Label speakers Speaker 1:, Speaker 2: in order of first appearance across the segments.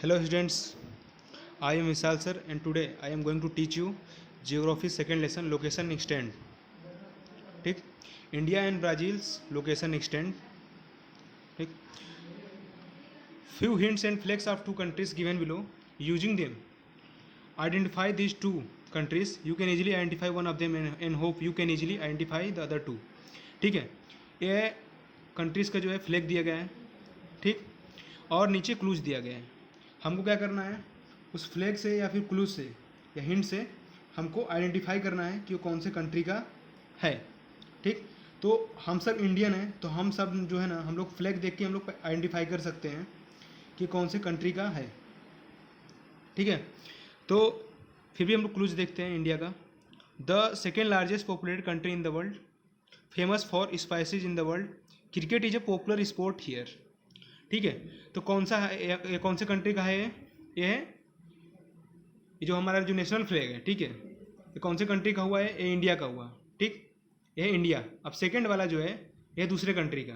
Speaker 1: Hello students, I am Vishal sir and today I am going to teach you Geography second lesson location extent. ठीक, India and Brazil's location extent. ठीक, few hints and flags of two countries given below. Using them, identify these two countries. You can easily identify one of them and hope you can easily identify the other two. ठीक है, ये countries का जो है flag दिया गया है, ठीक, और नीचे क्लूज दिया गया है. हमको क्या करना है, उस फ्लैग से या फिर क्लूज से या हिंट से हमको आइडेंटिफाई करना है कि वो कौन से कंट्री का है. ठीक, तो हम सब इंडियन हैं तो हम सब जो है ना, हम लोग फ्लैग देख के हम लोग आइडेंटिफाई कर सकते हैं कि कौन से कंट्री का है. ठीक है, तो फिर भी हम लोग क्लूज देखते हैं. इंडिया का the second largest populated country in the world, famous for spices in the world, cricket is a popular sport here. ठीक है, तो कौन सा है ये कौन से कंट्री का है? ये है ये जो हमारा जो नेशनल फ्लैग है. ठीक है, ये कौन से कंट्री का हुआ है? ये इंडिया का हुआ. ठीक, ये है इंडिया. अब सेकंड वाला जो है ये दूसरे कंट्री का.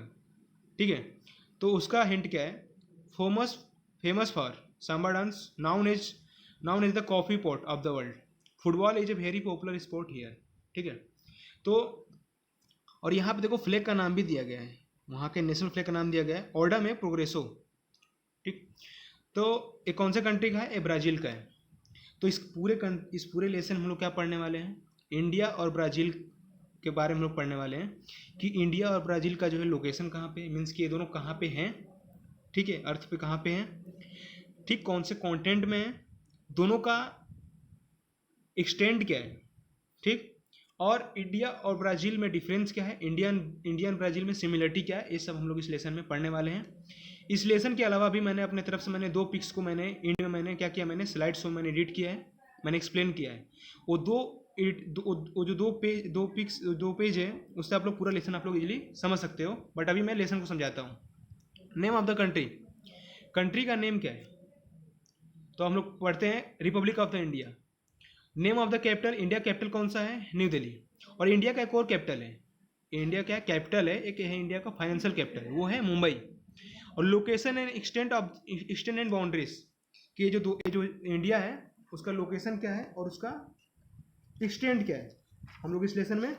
Speaker 1: ठीक है, तो उसका हिंट क्या है? Famous for Samba dance, noun is the coffee pot of the world, football is a very popular sport here. ठीक है, तो और यहाँ पे देखो फ्लैग का नाम भी दिया गया है, वहाँ के नेशनल फ्लैग का नाम दिया गया है ऑर्डर में प्रोग्रेसो. ठीक, तो ये कौन से कंट्री का है? ये ब्राज़ील का है. तो इस पूरे लेसन हम लोग क्या पढ़ने वाले हैं? इंडिया और ब्राज़ील के बारे में हम लोग पढ़ने वाले हैं कि इंडिया और ब्राज़ील का जो है लोकेशन कहाँ पे, मीन्स कि ये दोनों कहाँ पे हैं. ठीक है, अर्थ पे कहाँ पे हैं. ठीक, कौन से कॉन्टिनेंट में है, दोनों का एक्सटेंड क्या है. ठीक, और इंडिया और ब्राज़ील में डिफरेंस क्या है, इंडियन ब्राज़ील में सिमिलरिटी क्या है, ये सब हम लोग इस लेसन में पढ़ने वाले हैं. इस लेसन के अलावा भी मैंने अपने तरफ से दो पिक्स को मैंने क्या किया, मैंने स्लाइड शो मैंने एडिट किया है, मैंने एक्सप्लेन किया है. वो जो दो पेज है उससे आप लोग पूरा लेसन आप लोग इजीली समझ सकते हो. बट अभी मैं लेसन को समझाता हूँ. नेम ऑफ द कंट्री का नेम क्या है? तो हम लोग पढ़ते हैं Republic of the India. Name of the capital, India capital कौन सा है? न्यू दिल्ली. और इंडिया का एक और कैपिटल है, इंडिया क्या कैपिटल है, एक है इंडिया का फाइनेंशियल कैपिटल, वो है मुंबई. और location and extend and boundaries कि ये जो इंडिया है उसका लोकेशन क्या है और उसका एक्सटेंड क्या है, हम लोग इस लेसन में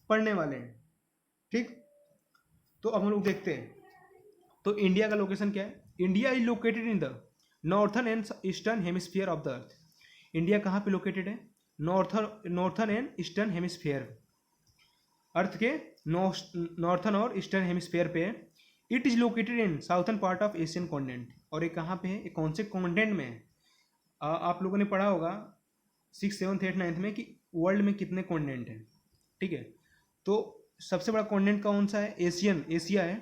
Speaker 1: पढ़ने वाले हैं. ठीक, तो अब हम लोग देखते हैं. तो इंडिया का लोकेशन क्या है? India is located in the northern and eastern hemisphere of the earth. India कहाँ पे लोकेटेड है? नॉर्थर्न एंड ईस्टर्न हेमिस्फीयर, अर्थ के नॉर्थर्न और ईस्टर्न हेमिस्फीयर पे है. It is located in southern part of Asian continent. और ये कहाँ पे है? ये कौन से कॉन्टिनेंट में है? आप लोगों ने पढ़ा होगा 6th 7th 8th 9th में कि वर्ल्ड में कितने कॉन्टिनेंट हैं. ठीक है, तो सबसे बड़ा कॉन्टिनेंट कौन सा है? एशिया है.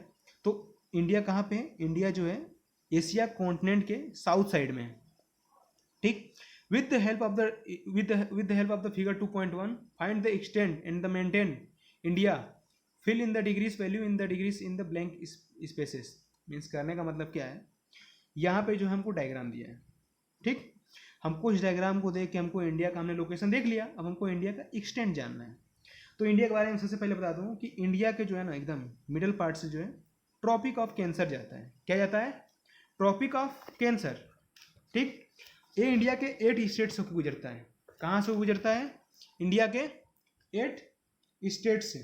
Speaker 1: तो इंडिया कहाँ पे है? इंडिया जो है एशिया कॉन्टिनेंट के साउथ साइड में है. ठीक, with the help of the figure 2.1 find the extent and the maintain India, fill in the degrees value in the degrees in the blank spaces. Means करने का मतलब क्या है, यहाँ पे जो हमको डायग्राम दिया है. ठीक, हमको इस डायग्राम को देख के हमको इंडिया का हमने लोकेशन देख लिया, अब हमको इंडिया का एक्सटेंट जानना है. तो इंडिया के बारे में सबसे पहले बता दूँ कि इंडिया के जो है ना एकदम मिडल पार्ट से जो है ट्रॉपिक ऑफ कैंसर जाता है. क्या जाता है? Tropic of cancer. ठीक, ये इंडिया के 8 स्टेट्स होकर गुजरता है. कहाँ से गुजरता है? इंडिया के 8 स्टेट से.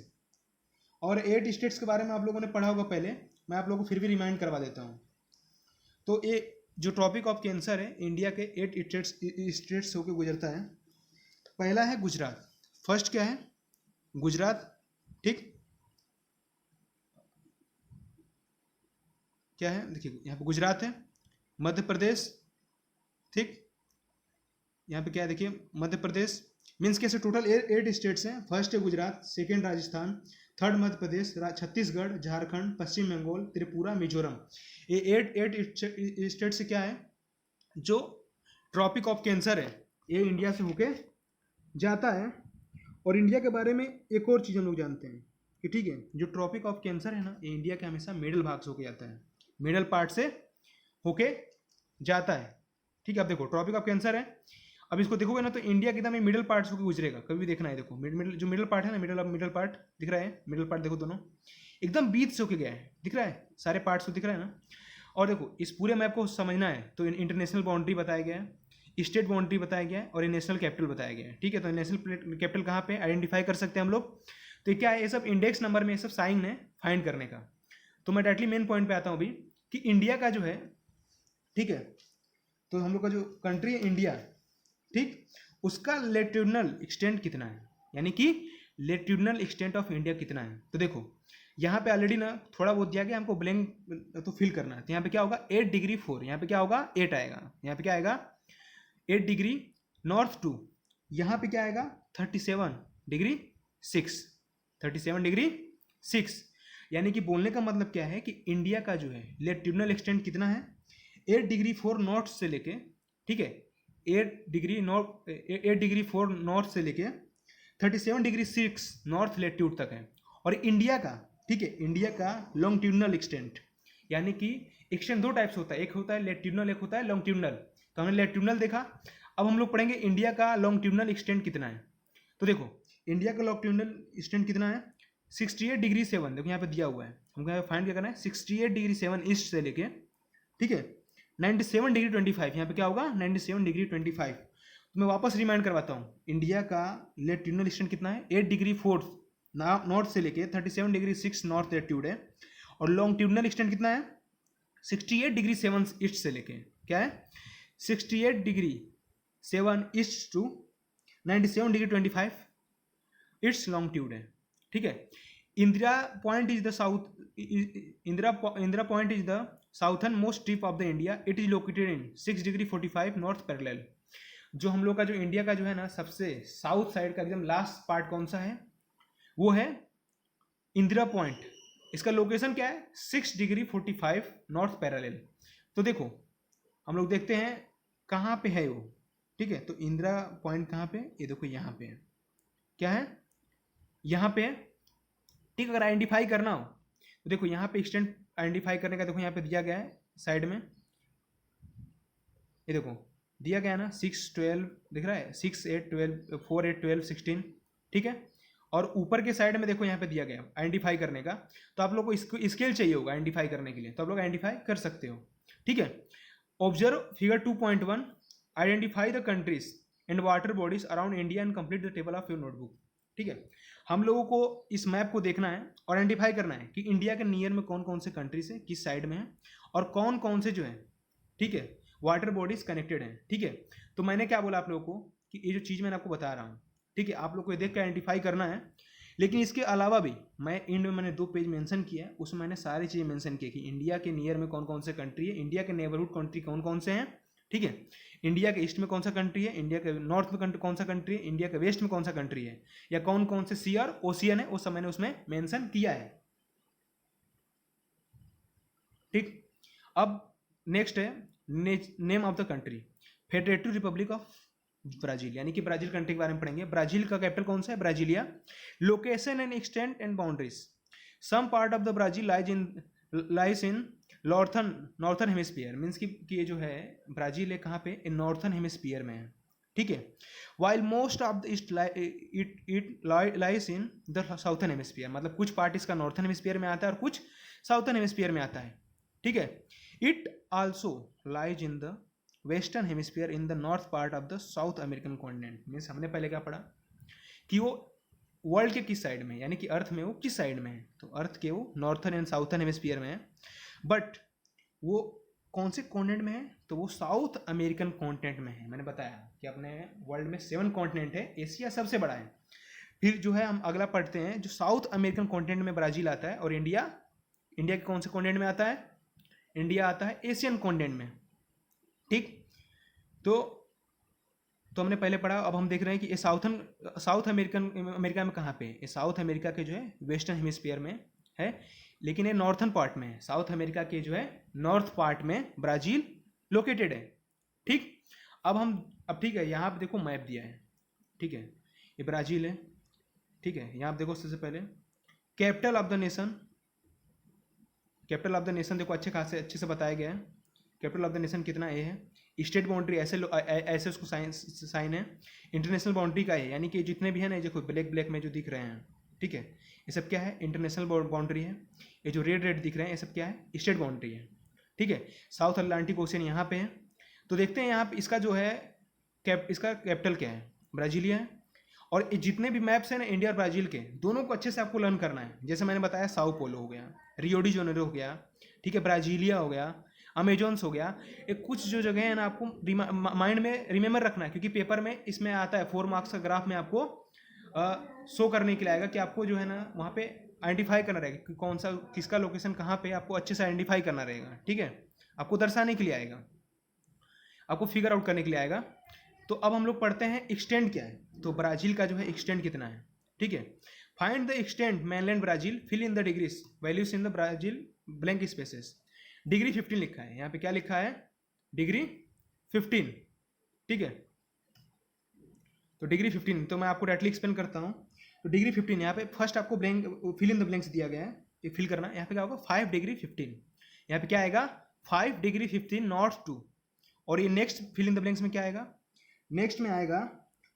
Speaker 1: और 8 स्टेट्स के बारे में आप लोगों ने पढ़ा होगा पहले, मैं आप लोगों को फिर भी रिमाइंड करवा देता हूँ. तो ये जो ट्रॉपिक ऑफ कैंसर है इंडिया के 8 स्टेट्स होकर गुजरता है. पहला है गुजरात. फर्स्ट क्या है? गुजरात. ठीक, क्या है? देखिए यहाँ पे गुजरात है. मध्य प्रदेश. ठीक, यहाँ पे क्या है? देखिए मध्य प्रदेश. मीन्स कैसे टोटल 8 स्टेट्स हैं. फर्स्ट है गुजरात, सेकेंड राजस्थान, थर्ड मध्य प्रदेश, छत्तीसगढ़, झारखंड, पश्चिम बंगाल, त्रिपुरा, मिजोरम. ये 8 स्टेट से क्या है, जो ट्रॉपिक ऑफ कैंसर है ये इंडिया से होके जाता है. और इंडिया के बारे में एक और चीज़ हम लोग जानते हैं कि ठीक है, जो ट्रॉपिक ऑफ कैंसर है ना, ये इंडिया के हमेशा मिडल भाग से होके जाता है, मिडल पार्ट से होके जाता है. ठीक है, अब देखो ट्रॉपिक ऑफ कैंसर है, अब इसको देखोगे ना तो इंडिया के एकदम मिडिल पार्ट से गुजरेगा. कभी भी देखना है, देखो जो मिडिल पार्ट है ना, मिडिल पार्ट दिख रहा है, मिडिल पार्ट देखो दोनों एकदम बीच से होके गया है, दिख रहा है, सारे पार्ट्स को दिख रहा है ना. और देखो इस पूरे मैप को समझना है तो इंटरनेशनल बाउंड्री बताया गया है, स्टेट बाउंड्री बताया गया है और नेशनल कैपिटल बताया गया है। ठीक है, तो नेशनल कैपिटल कहाँ पे आइडेंटिफाई कर सकते हैं हम लोग। तो क्या है, ये सब इंडेक्स नंबर में ये सब साइन है फाइंड करने का। तो मैं डायरेक्टली मेन पॉइंट पे आता हूँ अभी कि इंडिया का जो है, ठीक है, तो हम लोग का जो कंट्री है इंडिया, ठीक, उसका लेटिट्यूडनल एक्सटेंट कितना है, यानी कि लेटिट्यूडनल एक्सटेंट ऑफ इंडिया कितना है। तो देखो यहाँ पे ऑलरेडी ना थोड़ा बहुत दिया गया, हमको ब्लैंक तो फिल करना है। तो यहाँ पे क्या होगा 8 डिग्री 4, यहाँ पे क्या होगा 8 आएगा, यहाँ पे क्या आएगा 8 डिग्री नॉर्थ टू, यहाँ पे क्या आएगा 37 डिग्री 6, 37 डिग्री 6। यानी कि बोलने का मतलब क्या है कि इंडिया का जो है लेटिट्यूडनल एक्सटेंट कितना है 8 डिग्री 4 नॉर्थ से लेके, ठीक है, 8 डिग्री 4 नॉर्थ से लेके 37 डिग्री 6 नॉर्थ लेटिट्यूड तक है। और इंडिया का, ठीक है, इंडिया का लॉन्गिट्यूडनल एक्सटेंट, यानी कि एक्सटेंट दो टाइप्स होता है, एक होता है लेटिट्यूडनल, एक होता है लॉन्गिट्यूडनल। तो हमने लेटिट्यूडनल देखा, अब हम लोग पढ़ेंगे इंडिया का लॉन्गिट्यूडनल एक्सटेंट कितना है। तो देखो इंडिया का लॉन्गिट्यूडनल एक्सटेंट कितना है 68 डिग्री 7, देखो यहाँ पे दिया हुआ है, हमको यहाँ पे फाइंड क्या करना है 68 डिग्री 7 ईस्ट से लेके, ठीक है, 97 डिग्री 25, यहाँ पे क्या होगा 97 डिग्री 25। तो मैं वापस रिमाइंड करवाता हूँ, इंडिया का लेटिट्यूडनल एक्सटेंट कितना है 8 डिग्री 4 नॉर्थ से लेके 37 डिग्री 6 नॉर्थ लेटिट्यूड है, और लॉन्गिट्यूडनल एक्सटेंट कितना है 68 डिग्री 7 ईस्ट से लेके, क्या है 68 degree 7 east to 97 degree 25 it's longitude है। ठीक है, Indira point is the south, Indira point is the southern most tip of the India, it is located in 6 degree 45 north parallel. जो हम लोग का जो इंडिया का जो है ना सबसे साउथ साइड का एकदम लास्ट पार्ट कौन सा है, वो है इंदिरा पॉइंट। इसका लोकेशन क्या है 6 डिग्री 45 नॉर्थ पैरेलल। तो देखो हम लोग देखते हैं कहाँ पे है वो, ठीक है, तो इंदिरा पॉइंट कहाँ पे, ये देखो यहाँ पे है, क्या है यहाँ पे है, ठीक। अगर आइडेंटिफाई करना हो तो देखो यहाँ पे एक्सटेंट आइडेंटिफाई करने का देखो यहाँ पे दिया गया है साइड में, ये देखो दिया गया है ना 6 12 दिख रहा है 6 8 12 4 8 12 16, ठीक है। और ऊपर के साइड में देखो यहाँ पे दिया गया आइडेंटिफाई करने का, तो आप लोग को इसको स्केल चाहिए होगा आइडेंटिफाई करने के लिए, तो आप लोग आइडेंटिफाई कर सकते हो, ठीक है। Observe figure 2.1, identify the countries and water bodies around India and complete the table of your notebook. ठीक है, हम लोगों को इस मैप को देखना है और आइडेंटिफाई करना है कि इंडिया के नियर में कौन कौन से कंट्रीज है, किस साइड में है, और कौन कौन से जो है, ठीक है, वाटर बॉडीज कनेक्टेड हैं। ठीक है, तो मैंने क्या बोला आप लोगों को कि ये जो चीज़ मैंने आपको बता रहा हूँ, ठीक है, आप लोग को ये देख के आइडेंटिफाई करना है। लेकिन इसके अलावा भी मैं इंड में मैंने 2 पेज मेंशन किया है, उसमें मैंने सारी चीज़ें मेंशन की कि इंडिया के नियर में कौन कौन से कंट्री है, इंडिया के नेबरहुड कंट्री कौन कौन से हैं, ठीक है, इंडिया के ईस्ट में कौन सा कंट्री है, इंडिया के नॉर्थ में कौन सा कंट्री है, इंडिया के वेस्ट में कौन सा कंट्री है, या कौन कौन से सी और ओशियन है, वो सब मैंने उसमें मेंशन किया है। ठीक, अब नेक्स्ट है name of the country, federative republic of Brazil, यानी कि ब्राजील कंट्री के बारे में पढ़ेंगे। ब्राजील का कैपिटल कौन सा है, Brasilia. Location and extent and boundaries, some part of the Brazil lies in northern hemisphere, means कि ये जो है ब्राजील है कहाँ पे, इन नॉर्थन हेमिस्फीयर में है, ठीक है। While most of the east it lies in the southern hemisphere, मतलब कुछ पार्ट इसका नॉर्थन हेमिस्फीयर में आता है और कुछ साउथर्न हेमिस्फीयर में आता है, ठीक है। It also lies in the western hemisphere in the north part of the south American continent. Means हमने पहले क्या पढ़ा कि वो वर्ल्ड के किस साइड में, यानी कि अर्थ में वो किस साइड में है, तो अर्थ के वो नॉर्थन एंड साउथर्न हेमिस्फीयर में है, बट वो कौन से कॉन्टिनेंट में है, तो वो साउथ अमेरिकन कॉन्टिनेंट में है। मैंने बताया कि अपने वर्ल्ड में 7 कॉन्टिनेंट है, एशिया सबसे बड़ा है। फिर जो है हम अगला पढ़ते हैं, जो साउथ अमेरिकन कॉन्टिनेंट में ब्राजील आता है, और इंडिया के कौन से कॉन्टिनेंट में आता है, इंडिया आता है एशियन कॉन्टिनेंट में, ठीक। तो हमने पहले पढ़ा, अब हम देख रहे हैं कि ये साउथ अमेरिका में कहाँ पे है, ये साउथ अमेरिका के जो है वेस्टर्न हेमिस्फीयर में है, लेकिन ये नॉर्थन पार्ट में है, साउथ अमेरिका के जो है नॉर्थ पार्ट में ब्राजील लोकेटेड है, ठीक। अब ठीक है, यहाँ पे देखो मैप दिया है, ठीक है, ये ब्राजील है, ठीक है। यहाँ पे देखो सबसे पहले कैपिटल ऑफ द नेशन देखो अच्छे से बताया गया है। कैपिटल ऑफ द नेशन कितना ए है, स्टेट बाउंड्री ऐसे उसको साइन है, इंटरनेशनल बाउंड्री का है, यानी कि जितने भी है ना, देखो ब्लैक में जो दिख रहे हैं, ठीक है, ये सब क्या है, इंटरनेशनल बाउंड्री है। ये जो रेड दिख रहे हैं ये सब क्या है, स्टेट बाउंड्री है, ठीक है, साउथ अटलांटिक ओशियन यहाँ पे है। तो देखते हैं यहाँ पे इसका जो है इसका कैपिटल क्या है, ब्राजीलिया है। और जितने भी मैप्स हैं ना इंडिया और ब्राज़ील के, दोनों को अच्छे से आपको लर्न करना है। जैसे मैंने बताया साओ पोलो हो गया, रियो डी जेनेरो हो गया, ठीक है, ब्राजीलिया हो गया, अमेजोन्स हो गया। एक कुछ जो जगह है ना आपको माइंड में रिमेंबर रखना है, क्योंकि पेपर में इसमें आता है 4 मार्क्स का ग्राफ में आपको शो करने के लिए आएगा कि आपको जो है ना वहाँ पे आइडेंटिफाई करना रहेगा कि कौन सा किसका लोकेशन कहाँ पे, आपको अच्छे से आइडेंटिफाई करना रहेगा। ठीक है, आपको दर्शाने के लिए आएगा, आपको फिगर आउट करने के लिए आएगा। तो अब हम लोग पढ़ते हैं एक्सटेंड क्या है। तो ब्राज़ील का जो है एक्सटेंड कितना है, ठीक है। Find the extent mainland Brazil, fill in the degrees values in the Brazil blank spaces. Degree 15 लिखा है यहाँ पे, क्या लिखा है, डिग्री 15, ठीक है। तो डिग्री 15, तो मैं आपको डायरेक्टली एक्सप्लेन करता हूँ। तो डिग्री 15 यहाँ पे फर्स्ट आपको blank fill in the blanks दिया गया है, ये फिल करना है। यहाँ पे क्या होगा 5 डिग्री 15, यहाँ पे क्या आएगा 5 डिग्री 15 नॉर्थ 2। और ये next fill in the blanks में क्या आएगा, नेक्स्ट में आएगा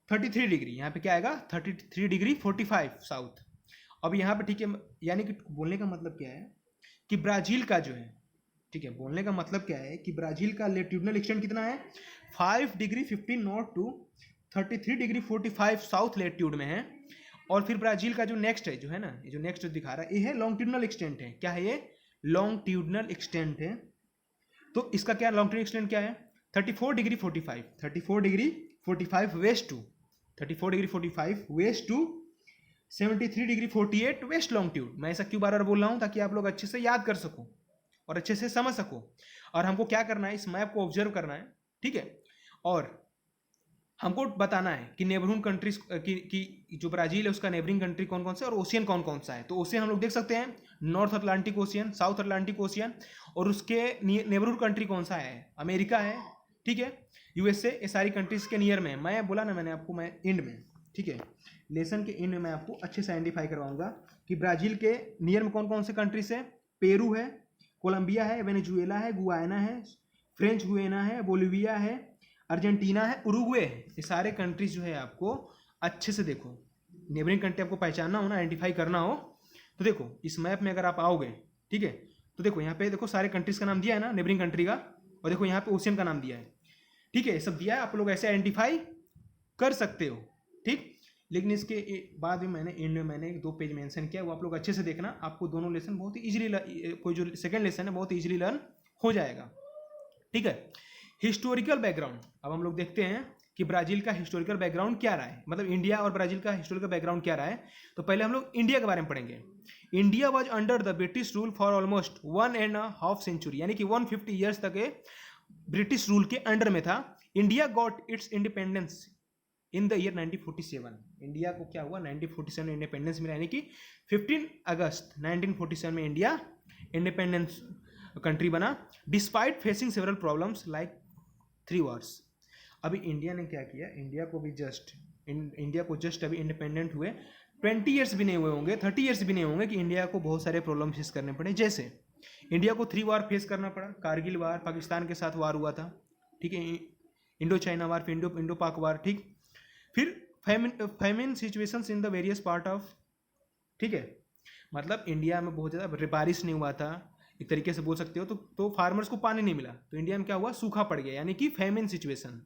Speaker 1: 33 डिग्री, यहाँ पे क्या आएगा 33 डिग्री 45 साउथ। अब यहाँ पे ठीक है, यानी कि बोलने का मतलब क्या है कि ब्राज़ील का जो है, ठीक है, बोलने का मतलब क्या है कि ब्राज़ील का लेटिट्यूडनल एक्सटेंट कितना है 5 degree 15 north to 33 degree 45 south latitude में है। और फिर ब्राज़ील का जो नेक्स्ट है, जो है ना, ये जो नेक्स्ट दिखा रहा है, ये है लॉन्गिट्यूडनल एक्सटेंट है। क्या है ये, लॉन्गिट्यूडनल एक्सटेंट है। तो इसका क्या लॉन्गिट्यूडनल एक्सटेंट क्या है 34 degree 45, 34 degree 45 west to 34 degree 45 west to 73 degree 48 west longitude. मैं ऐसा क्यों बार बार बोल रहा हूँ, ताकि आप लोग अच्छे से याद कर सको और अच्छे से समझ सको। और हमको क्या करना है, इस मैप को ऑब्जर्व करना है, ठीक है। और हमको बताना है कि नेबरहुड कंट्रीज की जो ब्राज़ील है उसका नेबरिंग कंट्री कौन कौन सा है और ओशियन कौन कौन सा है। तो ओशियन हम लोग देख सकते हैं north Atlantic ocean, south Atlantic ocean, और उसके नेबरहुड कंट्री कौन सा है, अमेरिका है, ठीक है, यूएसए, ये सारी कंट्रीज के नियर में। मैं बोला ना मैंने आपको, मैं एंड में, ठीक है, लेसन के एंड में मैं आपको अच्छे से आइडेंटिफाई करवाऊंगा कि ब्राज़ील के नियर में कौन कौन से कंट्रीज है। पेरू है, कोलंबिया है, वेनेजुएला है, गुयाना है, फ्रेंच गुयाना है, बोलिविया है, अर्जेंटीना है, उरुग्वे है। ये सारे कंट्रीज जो है आपको अच्छे से देखो, नेबरिंग कंट्री आपको पहचानना हो ना, आइडेंटिफाई करना हो। तो देखो इस मैप में अगर आप आओगे, ठीक है, तो देखो यहाँ पे देखो सारे कंट्रीज का नाम दिया है ना नेबरिंग कंट्री का, और देखो यहाँ पे ओशियन का नाम दिया है, ठीक है, सब दिया है, आप लोग ऐसे आइडेंटिफाई कर सकते हो, ठीक। लेकिन इसके बाद भी मैंने एंड में मैंने 2 पेज मेंशन किया, वो आप लोग अच्छे से देखना, आपको दोनों लेसन बहुत ही इजीली, कोई जो सेकंड लेसन है बहुत ही इजीली लर्न हो जाएगा, ठीक है। हिस्टोरिकल बैकग्राउंड, अब हम लोग देखते हैं कि ब्राज़ील का हिस्टोरिकल बैकग्राउंड क्या रहा है, मतलब इंडिया और ब्राज़ील का हिस्टोरिकल बैकग्राउंड क्या रहा है। तो पहले हम लोग इंडिया के बारे में पढ़ेंगे। India was under the British rule for almost 1.5 century, यानी कि 150 ईयर्स तक ब्रिटिश रूल के अंडर में था। India got its independence in the year 1947। India को क्या हुआ 1947 में इंडिपेंडेंस मिला, यानी कि 15 अगस्त 1947 में इंडिया इंडिपेंडेंस कंट्री बना, despite facing several problems like 3 wars। अभी इंडिया ने क्या किया, इंडिया को जस्ट अभी इंडिपेंडेंट हुए 20 ईयर्स भी नहीं हुए होंगे, 30 ईयर्स भी नहीं होंगे कि इंडिया को बहुत सारे प्रॉब्लम फेस करने पड़े। जैसे इंडिया को 3 वार फेस करना पड़ा, कारगिल वार, पाकिस्तान के साथ वार हुआ था, ठीक है, इंडो चाइना वार, फिर इंडो पाक वार, ठीक। फिर famine situations in the various part of, ठीक है, मतलब इंडिया में बहुत ज़्यादा बारिश नहीं हुआ था, एक तरीके से बोल सकते हो। तो फार्मर्स को पानी नहीं मिला, तो इंडिया में क्या हुआ, सूखा पड़ गया, यानी कि फेमिन सिचुएशन,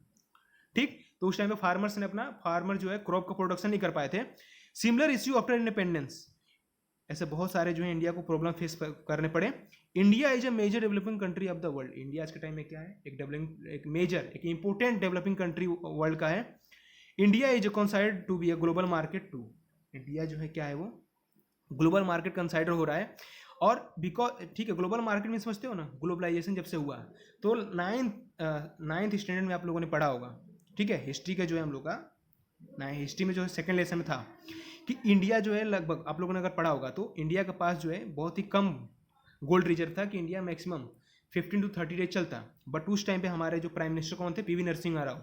Speaker 1: ठीक। तो उस टाइम पे फार्मर जो है क्रॉप का प्रोडक्शन नहीं कर पाए थे। सिमिलर इश्यू आफ्टर इंडिपेंडेंस, ऐसे बहुत सारे जो है इंडिया को प्रॉब्लम फेस करने पड़े। India is a major developing country of the world, India आज के टाइम में क्या है, एक इंपोर्टेंट डेवलपिंग कंट्री वर्ल्ड का है। India is considered to be a global market too, India जो है क्या है, वो ग्लोबल मार्केट कंसाइडर हो रहा है। और बिकॉज, ठीक है, ग्लोबल मार्केट में समझते हो ना, ग्लोबलाइजेशन जब से हुआ, तो 9th स्टैंडर्ड में आप लोगों ने पढ़ा होगा, ठीक है, हिस्ट्री का जो है हम लोग का हिस्ट्री में जो है सेकंड लेसन में था कि इंडिया जो है लगभग आप लोगों ने अगर पढ़ा होगा तो इंडिया के पास जो है बहुत ही कम गोल्ड रिजर्व था, कि इंडिया मैक्सिमम 15 to 30 डेज चलता। बट उस टाइम पे हमारे जो प्राइम मिनिस्टर कौन थे, पीवी नरसिम्हा राव,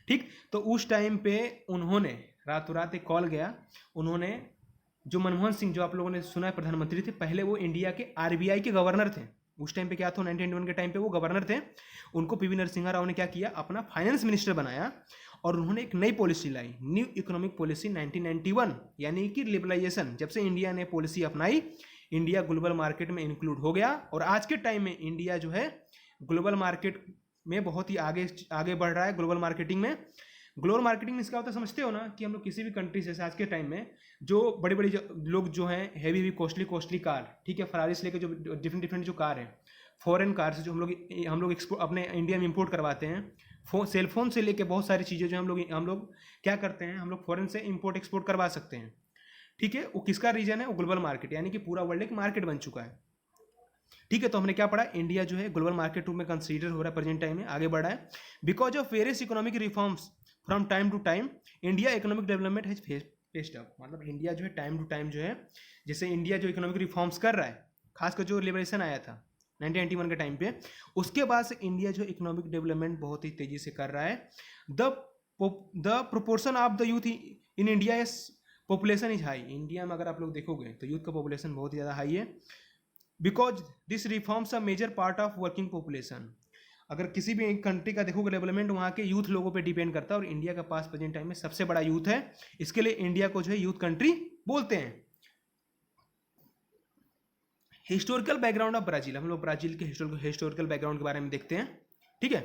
Speaker 1: ठीक। तो उस टाइम पे उन्होंने रातों रात एक कॉल गया, उन्होंने जो मनमोहन सिंह, जो आप लोगों ने सुना है प्रधानमंत्री थे, पहले वो इंडिया के आरबीआई के गवर्नर थे। उस टाइम पे क्या था, 1991 के टाइम पे वो गवर्नर थे। उनको पीवी नरसिम्हा राव ने क्या किया, अपना फाइनेंस मिनिस्टर बनाया, और उन्होंने एक नई पॉलिसी लाई, न्यू इकोनॉमिक पॉलिसी 1991, यानी कि लिबरलाइजेशन। जब से इंडिया ने पॉलिसी अपनाई, इंडिया ग्लोबल मार्केट में इंक्लूड हो गया और आज के टाइम में इंडिया जो है ग्लोबल मार्केट में बहुत ही आगे आगे बढ़ रहा है ग्लोबल मार्केटिंग में। ग्लोबल मार्केटिंग में इसका होता है, समझते हो ना, कि हम लोग किसी भी कंट्री से आज के टाइम में जो बड़ी बड़ी लोग जो हैं हैवी कॉस्टली कार, ठीक है, फरारी से लेकर जो डिफरेंट जो कार है, फॉरेन कार से जो हम लोग एक्सपोर्ट अपने इंडिया में इंपोर्ट करवाते हैं, सेलफोन से लेकर बहुत सारी चीज़ें जो हम लोग क्या करते हैं, हम लोग फॉरेन से इंपोर्ट एक्सपोर्ट करवा सकते हैं, ठीक है। वो किसका रीजन है, वो ग्लोबल मार्केट, यानी कि पूरा वर्ल्ड एक मार्केट बन चुका है, ठीक है। तो हमने क्या पढ़ा, इंडिया जो है ग्लोबल मार्केट रूप में कंसीडर हो रहा है प्रेजेंट टाइम में, आगे बढ़ा है। Because of various economic reforms from time to time India economic development has faced up, मतलब इंडिया जो है टाइम टू टाइम जो है, जैसे इंडिया जो इकोनॉमिक रिफॉर्म्स कर रहा है, खासकर जो लिबरेशन आया था 1991 के टाइम पे, उसके बाद से इंडिया जो इकोनॉमिक डेवलपमेंट बहुत ही तेजी से कर रहा है। The proportion of the youth in India is population is high, India में अगर आप लोग देखोगे तो यूथ का पॉपुलेशन बहुत ही ज़्यादा हाई है। Because this reforms a major part of working population, अगर किसी भी एक कंट्री का देखोगे डेवलपमेंट वहाँ के यूथ लोगों पे डिपेंड करता है, और इंडिया के पास प्रेजेंट टाइम में सबसे बड़ा यूथ है, इसके लिए इंडिया को जो है यूथ कंट्री बोलते हैं। हिस्टोरिकल बैकग्राउंड ऑफ ब्राजील, हम लोग ब्राजील के हिस्टोरिकल बैकग्राउंड के बारे में देखते हैं, ठीक है।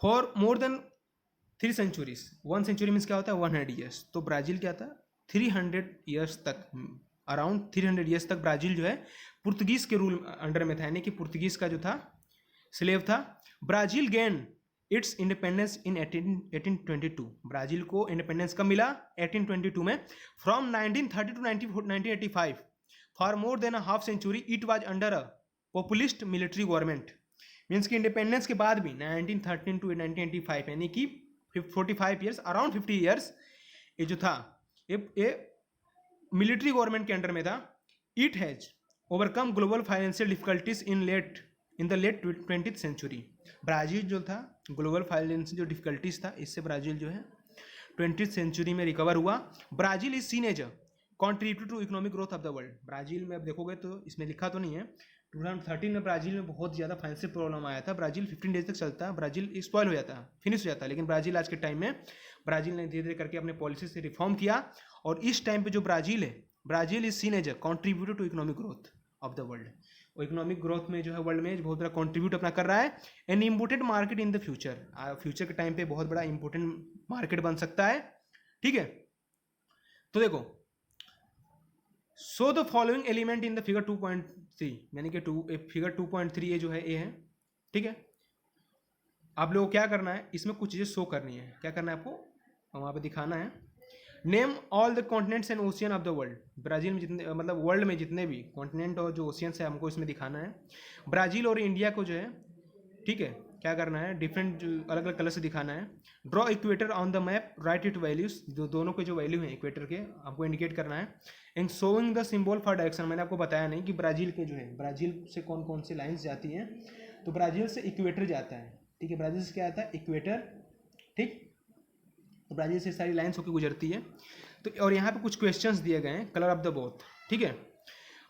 Speaker 1: For more than 3 centuries, 1 century means क्या होता है 100 ईयर्स, तो ब्राजील क्या था 300 ईयर्स तक, अराउंड 300 ईयर्स तक ब्राजील जो है पुर्तगीज के रूल अंडर में था, यानी कि पुर्तगीज का जो था स्लेव था। Brazil gain its independence in 1822, Brazil को इंडिपेंडेंस कब मिला 1822 में। From 1930 to 1985 for more than a half century it was under a populist military government, means कि इंडिपेंडेंस के बाद भी 1913 टू 1985 यानी कि 45 ईयर्स, अराउंड 50 ईयर्स ये जो था ये मिलिट्री गवर्नमेंट के अंडर में था। It has overcome global financial difficulties in the late 20th century, Brazil जो था ग्लोबल फाइनेंशियल जो डिफिकल्टीज था, इससे ब्राज़ील जो है 20th सेंचुरी में रिकवर हुआ। Brazil is seen as a contribute to economic growth of the world, Brazil में अब देखोगे तो इसमें लिखा तो नहीं है, 2013 में ब्राज़ील में बहुत ज़्यादा फाइनेंशियल प्रॉब्लम आया था, ब्राज़ील 15 डेज तक चलता, ब्राज़ील स्पॉइल हो जाता, फिनिश हो जाता, लेकिन ब्राज़ील आज के टाइम में ब्राज़ील ने धीरे धीरे करके अपने पॉलिसी से रिफॉर्म किया, और इस टाइम पे जो ब्राज़ील है, Brazil is seen as a contributor to economic growth of the world, और इकोनॉमिक ग्रोथ में जो है वर्ल्ड में बहुत बड़ा कॉन्ट्रीब्यूट अपना कर रहा है। An important market in the future, future के टाइम पे बहुत बड़ा इंपॉर्टेंट मार्केट बन सकता है, ठीक है। तो देखो, so the following element in the figure 2.3, यानी कि फिगर 2.3 ये जो है ये है, ठीक है। आप लोगों को क्या करना है, इसमें कुछ चीज़ें शो करनी है, क्या करना है आपको वहाँ पे दिखाना है। Name all the continents and ocean of the world, Brazil में जितने मतलब वर्ल्ड में जितने भी कॉन्टिनेंट और जो ओशियंस है हमको इसमें दिखाना है। ब्राज़ील और इंडिया को जो है, ठीक है, क्या करना है, डिफरेंट अलग अलग कलर से दिखाना है। Draw equator on the map, right it values, जो दोनों के जो वैल्यू हैं इक्वेटर के आपको इंडिकेट करना है। And showing the symbol for direction, मैंने आपको बताया नहीं कि ब्राज़ील के जो है, ब्राज़ील से कौन कौन सी लाइन्स जाती हैं, तो ब्राज़ील से इक्वेटर जाता है, ठीक है, ब्राज़ील से क्या आता है इक्वेटर, ठीक, तो ब्राज़ील से सारी लाइन्स होकर गुजरती है। तो और यहाँ पे कुछ क्वेश्चंस दिए गए हैं, कलर ऑफ द बोथ, ठीक है।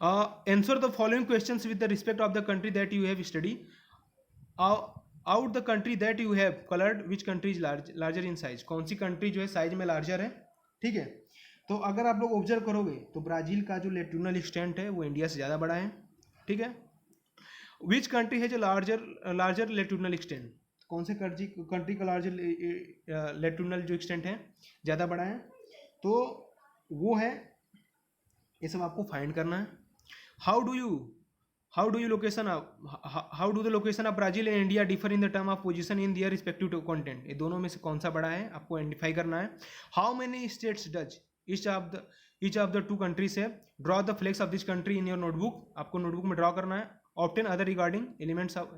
Speaker 1: Answer the following questions with the respect of the country that you have study out the country that you have coloured, which country is larger in size, कौन सी country जो है size में larger है, ठीक है। तो अगर आप लोग ऑब्जर्व करोगे तो ब्राज़ील का जो लेटूनल एक्सटेंट है वो इंडिया से ज़्यादा बड़ा है, ठीक है। विच कंट्री है जो लार्जर लेटूनल एक्सटेंट, कौन से कंट्री का लार्जर लेटूनल जो एक्सटेंट है ज़्यादा बड़ा है, तो वो है, ये सब आपको फाइंड करना है। How do the location of Brazil and India differ in the term of position in their respective content, ये दोनों में से कौन सा बड़ा है आपको आइडेंटिफाई करना है। How many states does each of the 2 countries है, draw the flags of this country in your notebook, आपको नोटबुक में ड्रॉ करना है। Obtain other regarding elements of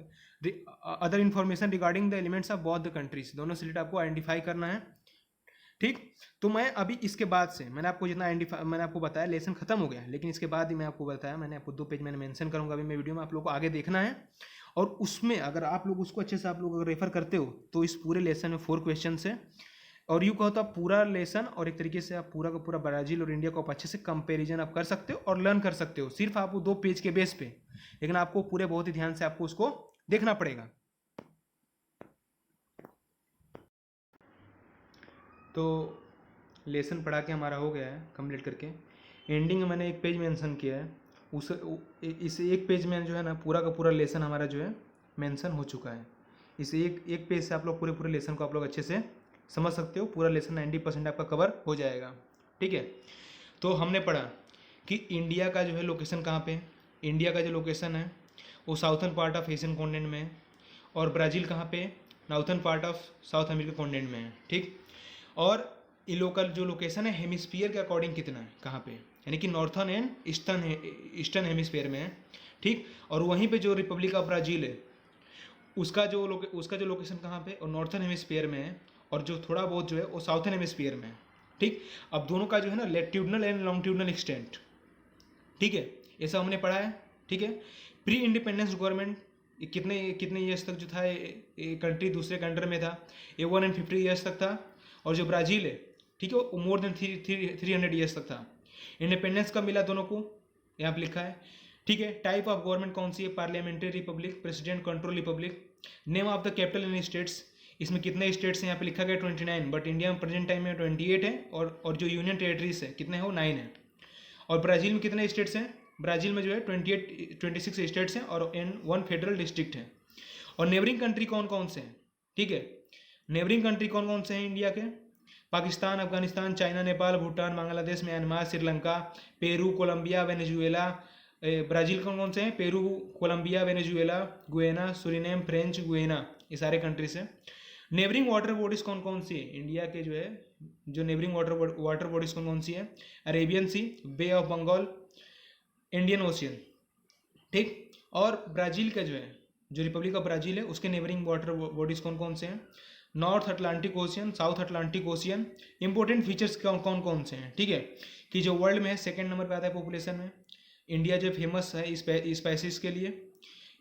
Speaker 1: other information regarding the elements of both the countries, दोनों से related आपको identify करना है, ठीक। तो मैं अभी इसके बाद से मैंने आपको जितना मैंने आपको बताया, लेसन खत्म हो गया, लेकिन इसके बाद ही मैं आपको बताया, मैंने आपको 2 पेज मैंने मेंशन करूंगा अभी मैं वीडियो में, आप लोग को आगे देखना है, और उसमें अगर आप लोग उसको अच्छे से आप लोग अगर रेफर करते हो तो इस पूरे लेसन में 4 क्वेश्चन है, और यूँ कहो तो आप पूरा लेसन और एक तरीके से आप पूरा का पूरा ब्राज़ील और इंडिया को आप अच्छे से कंपेरिजन आप कर सकते हो और लर्न कर सकते हो, सिर्फ आप 2 पेज के बेस पे, लेकिन आपको पूरे बहुत ही ध्यान से आपको उसको देखना पड़ेगा। तो लेसन पढ़ा के हमारा हो गया है कंप्लीट करके। एंडिंग में मैंने एक पेज मेंशन किया है, उस इस एक पेज में जो है ना पूरा का पूरा लेसन हमारा जो है मेंशन हो चुका है। इस एक पेज से आप लोग पूरे पूरे लेसन को आप लोग अच्छे से समझ सकते हो। पूरा लेसन 90% आपका कवर हो जाएगा। ठीक है, तो हमने पढ़ा कि इंडिया का जो है लोकेशन कहाँ पे है। इंडिया का जो लोकेशन है वो southern part of Asian continent में है, और ब्राज़ील कहाँ पे है, northern part of south America continent में है। ठीक, और ये लोकल जो लोकेशन है हेमिस्फीयर के अकॉर्डिंग कितना है, कहाँ पे, यानी कि नॉर्थर्न एंड ईस्टर्न हेमिस्फीयर में है। ठीक, और वहीं पे जो रिपब्लिक ऑफ ब्राज़ील है उसका जो लोकेशन कहाँ पे, और नॉर्थर्न हेमिस्फीयर में है, और जो थोड़ा बहुत जो है वो साउथर्न हेमिस्फीयर में है। ठीक, अब दोनों का जो है ना लेट्यूडनल एंड लॉन्गिट्यूडनल एक्सटेंट, ठीक है, ये सब हमने पढ़ा है। ठीक है, प्री इंडिपेंडेंस गवर्नमेंट कितने कितने ईयर्स तक जो था ये कंट्री दूसरे के अंडर में था, ये 150 ईयर्स तक था। और जो ब्राज़ील है, ठीक है, वो मोर देन 300 ईयर्स तक था। इंडिपेंडेंस कब मिला दोनों को, यहाँ पर लिखा है। ठीक है, टाइप ऑफ गवर्नमेंट कौन सी है, parliamentary Republic, president control Republic. Name of the capital in states, इसमें कितने स्टेट्स हैं यहाँ पे लिखा गया 29, बट इंडिया में प्रेजेंट टाइम में 28 है, और जो यूनियन टेरिटरीज है कितने हैं वो 9 है। और ब्राज़ील में कितने स्टेट्स हैं, ब्राज़ील में जो है 26 स्टेट्स हैं और 1 फेडरल डिस्ट्रिक्ट है। और नेबरिंग कंट्री कौन कौन से हैं, ठीक है, नेबरिंग कंट्री कौन कौन से हैं इंडिया के, Pakistan, Afghanistan, China, Nepal, Bhutan, Bangladesh, Myanmar, Sri Lanka, Peru, Colombia, Venezuela. Brazil कौन कौन से हैं, Peru, Colombia, Venezuela, Guyana, Suriname, French Guiana, ये सारे कंट्रीज हैं। नेबरिंग वाटर बॉडीज़ कौन कौन सी है इंडिया के, जो है जो नेबरिंग वाटर बॉडीज़ कौन कौन सी है, Arabian sea, bay of Bengal, Indian ocean. ठीक, और ब्राज़ील का जो है जो रिपब्लिक ऑफ ब्राज़ील है उसके नेबरिंग वाटर बॉडीज़ कौन कौन से हैं, north Atlantic ocean, south Atlantic ocean. Important features कौन कौन से हैं, ठीक है, कि जो वर्ल्ड में सेकंड नंबर पे आता है पॉपुलेशन में। इंडिया जो फेमस है स्पाइसेस के लिए,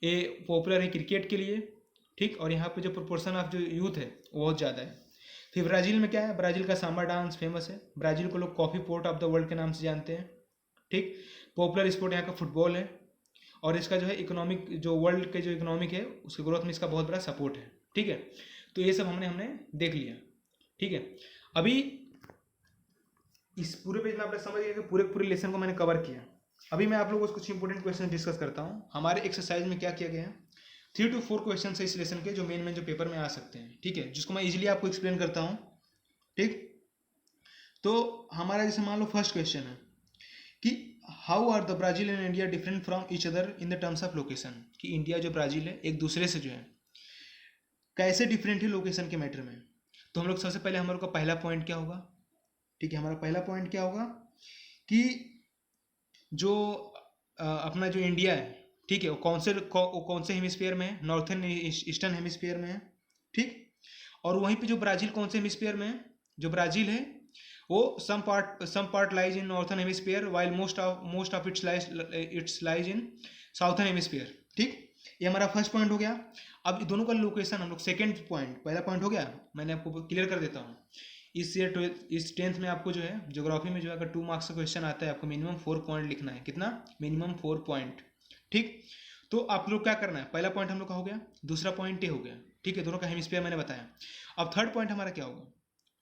Speaker 1: ये पॉपुलर है क्रिकेट के लिए। ठीक, और यहाँ पे जो प्रोपोर्शन ऑफ जो यूथ है वो बहुत ज़्यादा है। फिर ब्राज़ील में क्या है, ब्राज़ील का सांबा डांस फेमस है। ब्राज़ील को लोग coffee port of the world के नाम से जानते हैं। ठीक, पॉपुलर स्पोर्ट यहाँ का फुटबॉल है, और इसका जो है इकोनॉमिक, जो वर्ल्ड के जो इकोनॉमिक है उसके ग्रोथ में इसका बहुत बड़ा सपोर्ट है। ठीक है, तो ये सब हमने देख लिया। ठीक है, अभी इस पूरे पेज में आपने समझ गया कि पूरे लेसन को मैंने कवर किया। अभी मैं आप लोगों को कुछ इंपॉर्टेंट क्वेश्चन डिस्कस करता हूँ। हमारे एक्सरसाइज में क्या किया गया है, 3 to 4 क्वेश्चन है इस लेसन के जो मेन जो पेपर में आ सकते हैं। ठीक है, जिसको मैं इजीली आपको एक्सप्लेन करता हूँ। ठीक, तो हमारा जैसे मान लो फर्स्ट क्वेश्चन है कि how are the Brazil and India different from each other in the terms of location, कि इंडिया जो ब्राज़ील है एक दूसरे से जो है कैसे डिफरेंट है लोकेशन के मैटर में। तो हम लोग सबसे पहले हम लोग का पहला पॉइंट क्या होगा, ठीक है, हमारा पहला पॉइंट क्या होगा कि जो अपना जो इंडिया है, ठीक है, वो कौन से हेमिस्फीयर में है, नॉर्थर्न ईस्टर्न हेमिस्फीयर में है। ठीक, और वहीं पे जो ब्राज़ील कौन से हेमिस्फीयर में है, जो ब्राज़ील है वो some part lies in northern hemisphere while most of its lies in southern hemisphere. ठीक, ये हमारा फर्स्ट पॉइंट हो गया। अब दोनों का लोकेशन हम लोग सेकेंड पॉइंट, पहला पॉइंट हो गया, मैंने आपको क्लियर कर देता हूँ। इस 10th में आपको जो है ज्योग्राफी में जो अगर 2 मार्क्स का क्वेश्चन आता है आपको मिनिमम 4 पॉइंट लिखना है। कितना, मिनिमम 4 पॉइंट। ठीक, तो आप लोग क्या करना है, पहला पॉइंट हम लोग का हो गया, दूसरा पॉइंट ये हो गया। ठीक है, दोनों का हेमिस्फीयर मैंने बताया। अब थर्ड पॉइंट हमारा क्या होगा,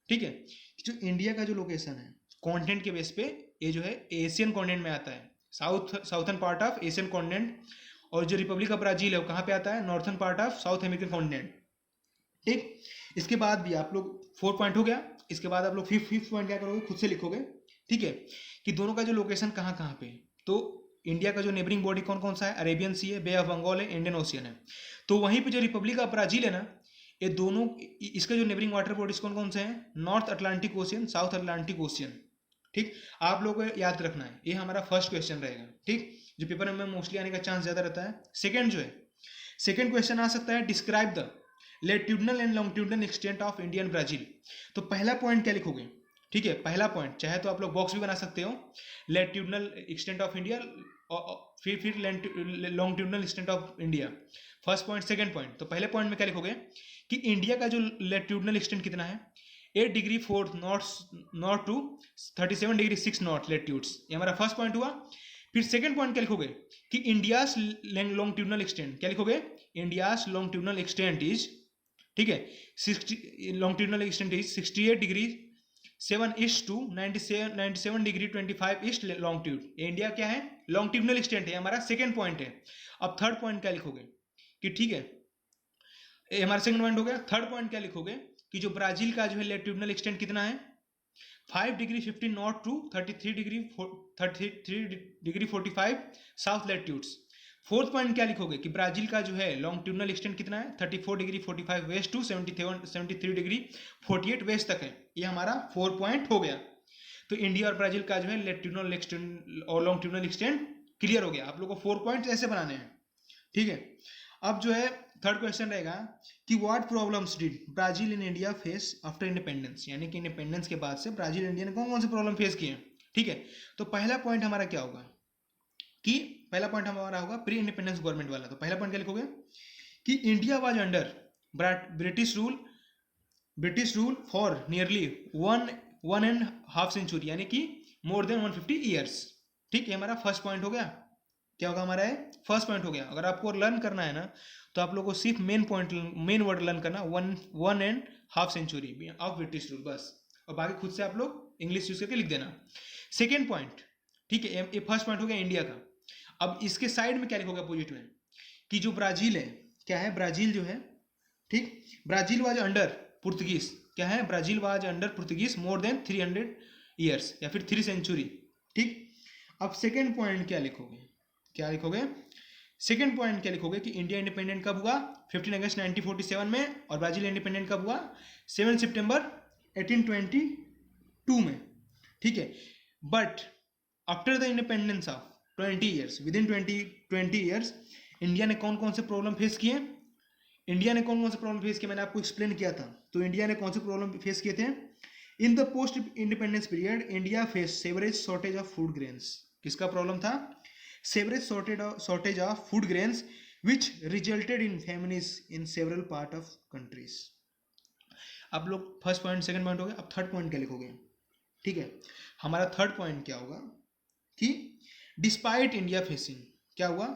Speaker 1: ठीक है, जो इंडिया का जो लोकेशन है कॉन्टिनेंट के बेस पे ये जो है एशियन कॉन्टिनेंट में आता है, southern part of Asian continent. और जो रिपब्लिक ऑफ ब्राज़ील है वो कहाँ पे आता है, northern part of south American continent. ठीक, इसके बाद भी आप लोग 4 पॉइंट हो गया। इसके बाद आप लोग फिफ्थ पॉइंट क्या करोगे, खुद से लिखोगे। ठीक है, कि दोनों का जो लोकेशन कहाँ कहाँ पे, तो इंडिया का जो नेबरिंग बॉडी कौन कौन सा है, अरेबियन सी है, बे ऑफ बंगाल है, इंडियन ओशियन है। तो वहीं पे जो रिपब्लिक ऑफ ब्राज़ील है ना, ये दोनों इसका जो नेबरिंग वाटर बॉडीज कौन कौन से हैं, north Atlantic ocean, south Atlantic ocean. ठीक, आप लोगों को याद रखना है, ये हमारा फर्स्ट क्वेश्चन रहेगा। ठीक, जो पेपर में मोस्टली आने का चांस ज़्यादा रहता है। सेकेंड जो है, सेकेंड क्वेश्चन आ सकता है, describe the latitudinal and longitudinal extent of India and Brazil. तो पहला पॉइंट क्या लिखोगे, ठीक है, पहला पॉइंट चाहे तो आप लोग बॉक्स भी बना सकते हो, लेट्यूडनल एक्सटेंट ऑफ इंडिया, फिर longitudinal extent of India, first point. Second point, तो पहले पॉइंट में क्या लिखोगे कि इंडिया का जो लेट्यूडनल एक्सटेंट कितना है, 8 degree 4 north to 37 degree 6 north latitudes, ये हमारा फर्स्ट पॉइंट हुआ। फिर सेकंड पॉइंट क्या लिखोगे कि इंडियाज लॉन्गिट्यूडनल एक्सटेंट, क्या लिखोगे, इंडियाज लॉन्गिट्यूडनल एक्सटेंट इज, ठीक है, 60 longitudinal extent is 68 degree 7 east 97 degree 25 east longitude. India क्या है, लॉन्गिट्यूडनल एक्सटेंट है, हमारा सेकंड पॉइंट है। अब थर्ड पॉइंट क्या लिखोगे कि ठीक है, ये हमारा सेकंड पॉइंट हो गया। थर्ड पॉइंट क्या लिखोगे कि जो ब्राजील का जो है लैटिट्यूडनल एक्सटेंट कितना है, 5 degree 15 north to 33 degree south latitudes. Fourth point क्या लिखोगे कि ब्राजील का जो है लॉन्गिट्यूडनल एक्सटेंट कितना है, 34 degree 45 west to 73 degree 48 west तक है। ये हमारा 4 पॉइंट हो गया। तो इंडिया और ब्राजील का जो है लैटिट्यूडनल एक्सटेंट और लॉन्गिट्यूडनल एक्सटेंट क्लियर हो गया। आप लोगों को 4 पॉइंट ऐसे बनाने हैं, ठीक है। अब जो है थर्ड क्वेश्चन रहेगा कि what problems did Brazil in India face after independence, यानी कि इंडिपेंडेंस के बाद से ब्राजील इंडिया ने कौन कौन से प्रॉब्लम फेस किए, ठीक है। तो पहला पॉइंट हमारा क्या होगा कि पहला पॉइंट हमारा होगा प्री इंडिपेंडेंस गवर्नमेंट वाला। तो पहला पॉइंट क्या लिखोगे कि India was under British rule for nearly 1.5 century, यानी कि मोर देन 150 ईयर्स, ठीक है। हमारा फर्स्ट पॉइंट हो गया। क्या होगा हमारा है, फर्स्ट पॉइंट हो गया। अगर आपको लर्न करना है ना तो आप लोगों को सिर्फ मेन वर्ड लर्न करना 1.5 सेंचुरी ऑफ ब्रिटिश रूल, बस। और बाकी खुद से आप लोग इंग्लिश यूज करके लिख देना। सेकेंड पॉइंट, ठीक है, ये फर्स्ट पॉइंट हो गया इंडिया का। अब इसके साइड में क्या लिखोगे अपोजिट में कि जो ब्राजील है, क्या है, ब्राजील जो है, ठीक, ब्राजील वाज अंडर पुर्तगीज, क्या है, Brazil was under Portuguese more than 300 years या फिर 3 सेंचुरी, ठीक। अब सेकेंड पॉइंट क्या लिखोगे, क्या लिखोगे, सेकेंड पॉइंट क्या लिखोगे कि इंडिया इंडिपेंडेंट कब हुआ, 15 अगस्त 1947 में, और ब्राजील इंडिपेंडेंट कब हुआ, 7 सितंबर 1822 में, ठीक है। But after the independence of 20 years, with in 20 years, India ने कौन कौन से प्रॉब्लम फेस किए, इंडिया ने कौन कौन से प्रॉब्लम फेस किए, मैंने आपको एक्सप्लेन किया था। तो इंडिया ने कौन से प्रॉब्लम फेस किए थे, in the post independence period India face sewerage shortage of food grains. किसका प्रॉब्लम था, severage shortage of food grains which resulted in famines in several part of countries। आप लोग फर्स्ट पॉइंट सेकंड पॉइंट हो गया। अब third point क्या लिखोगे, ठीक है। हमारा थर्ड पॉइंट क्या होगा कि डिस्पाइट इंडिया फेसिंग, क्या हुआ,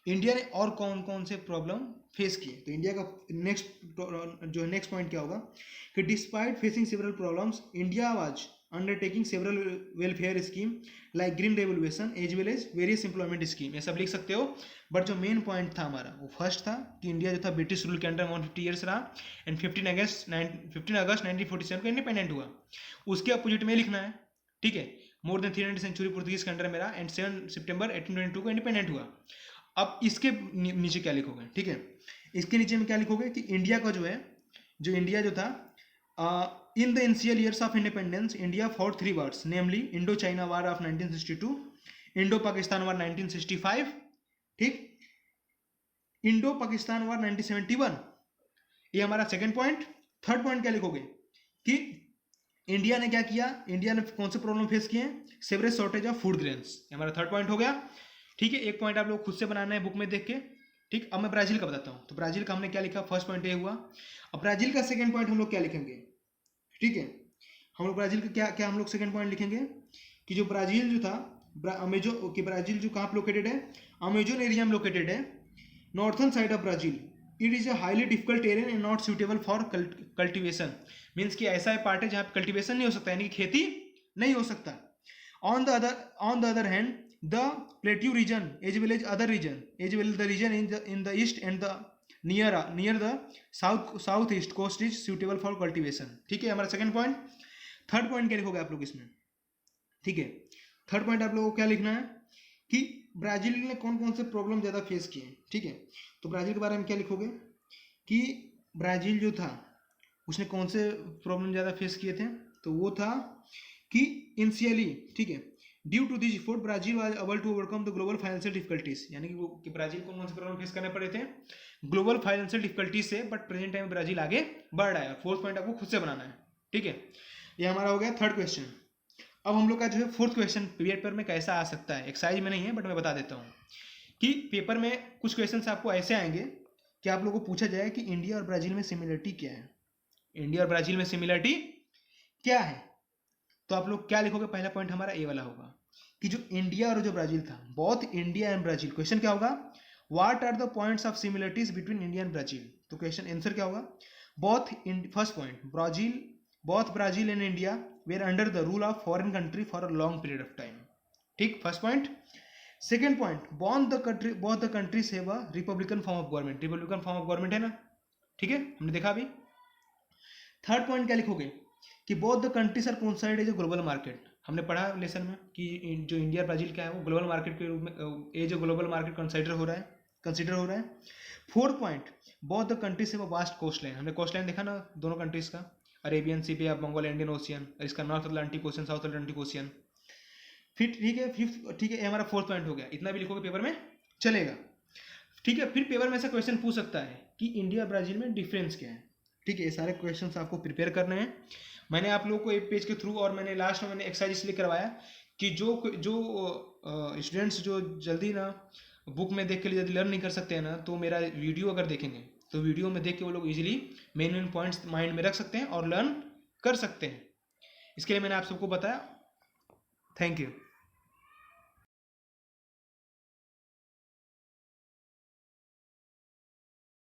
Speaker 1: इंडिया ने और कौन कौन से प्रॉब्लम फेस किए। तो इंडिया का नेक्स्ट पॉइंट क्या होगा कि despite facing several problems India was undertaking several welfare scheme like green revolution as well as various employment scheme, ये सब लिख सकते हो। बट जो मेन पॉइंट था हमारा वो फर्स्ट था कि इंडिया जो था ब्रिटिश रूल के अंडर 150 ईयर्स रहा एंड 15 अगस्त 1947 को इंडिपेंडेंट हुआ। उसके अपोजिट में लिखना है, ठीक है, मोर देन 300 सेंचुरी पुर्तगीज के अंडर में रहा एंड 7 सितंबर 1822 को इंडिपेंडेंट हुआ। अब इसके नीचे क्या लिखोगे, ठीक है, इसके नीचे में क्या लिखोगे कि इंडिया का जो है, जो इंडिया जो था in the initial years of independence, India fought 3 wars, namely Indo-China War of 1962, Indo-Pakistan War 1965, ठीक, Indo-Pakistan War 1971। ये हमारा सेकंड पॉइंट। थर्ड पॉइंट क्या लिखोगे कि इंडिया ने क्या किया, इंडिया ने कौन से प्रॉब्लम फेस किए, sewerage shortage of food grains, हमारा थर्ड पॉइंट हो गया, ठीक है। एक पॉइंट आप लोग खुद से बनाना है बुक में देख के, ठीक। अब मैं ब्राजील का बताता हूँ। तो ब्राजील का हमने क्या लिखा, फर्स्ट पॉइंट ये हुआ। अब ब्राजील का सेकंड पॉइंट हम लोग क्या लिखेंगे, ठीक है, हम लोग ब्राजील का क्या क्या हम लोग सेकंड पॉइंट लिखेंगे कि जो ब्राजील जो था ब्राजील जो कहाँ लोकेटेड है, अमेजोन एरिया में लोकेटेड है, northern side of Brazil. It is a highly difficult terrain and not suitable for cultivation, means कि ऐसा पार्ट है जहाँ कल्टिवेशन नहीं हो सकता, यानी कि खेती नहीं हो सकता। On the other hand the plateau region as well as other region the region in the east and the near the south east coast is suitable for cultivation, ठीक है, हमारा सेकंड पॉइंट। थर्ड पॉइंट क्या लिखोगे आप लोग इसमें, ठीक है, थर्ड पॉइंट आप लोगों को क्या लिखना है कि ब्राजील ने कौन कौन से प्रॉब्लम ज़्यादा फेस किए, ठीक है। तो ब्राजील के बारे में क्या लिखोगे कि ब्राजील जो था उसने कौन से प्रॉब्लम ज़्यादा फेस किए थे, तो वो था कि इनिशियली, ठीक है, due to this effort Brazil was able to overcome the global financial difficulties, यानी कि ब्राजील को कौन से प्रॉब्लम फेस करने पड़े थे, ग्लोबल फाइनेंशियल डिफिकल्टीज से, बट प्रेजेंट टाइम ब्राजील आगे बढ़ रहा है। फोर्थ पॉइंट आपको खुद से बनाना है, ठीक है। ये हमारा हो गया थर्ड क्वेश्चन। अब हम लोग का जो है फोर्थ क्वेश्चन पेपर में कैसा आ सकता है, एक्सरसाइज में नहीं है बट मैं बता देता हूँ कि पेपर में कुछ क्वेश्चन आपको ऐसे आएंगे कि आप लोगों को पूछा जाए कि इंडिया और ब्राजील में सिमिलरिटी क्या है, इंडिया और ब्राजील में सिमिलरिटी क्या है। तो आप लोग क्या लिखोगे, पहला पॉइंट हमारा ए वाला होगा कि जो इंडिया और जो ब्राजील था, both India and Brazil, question क्या होगा, what are the points of similarities between India and Brazil. तो क्वेश्चन आंसर क्या होगा, both, first point, both Brazil and India were under the rule of foreign country for a long period of time. ठीक, first point. Second point, both the countries have a republican form of government. Republican form of government है ना, ठीक है, हमने देखा अभी। Third point क्या लिखोगे कि both the countries are considered as a global market. हमने पढ़ा लेसन में कि जो इंडिया ब्राजील क्या है वो ग्लोबल मार्केट के रूप में as a global market consider हो रहा है। Fourth point, both the countries have a vast coast line. हमने कोस्ट लाइन देखा ना दोनों कंट्रीज का, अरेबियन सी पे, बंगाल इंडियन ओशियन, इसका north Atlantic ocean, south Atlantic ocean. फिर ठीक है, फिफ्थ, ठीक है, ये हमारा फोर्थ पॉइंट हो गया। इतना भी लिखोगे पेपर में चलेगा, ठीक है। फिर पेपर में ऐसा क्वेश्चन पूछ सकता है कि इंडिया ब्राजील में डिफरेंस क्या है। ठीक है, ये सारे क्वेश्चन आपको प्रिपेयर करने हैं। मैंने आप लोगों को एक पेज के थ्रू और मैंने लास्ट में मैंने एक्सरसाइज इसलिए करवाया कि जो स्टूडेंट्स जो जल्दी ना बुक में देख के जल्दी लर्न नहीं कर सकते हैं ना, तो मेरा वीडियो अगर देखेंगे तो वीडियो में देख के वो लोग इजीली मेन पॉइंट्स माइंड में रख सकते हैं और लर्न कर सकते हैं। इसके लिए मैंने आप सबको बताया। Thank you.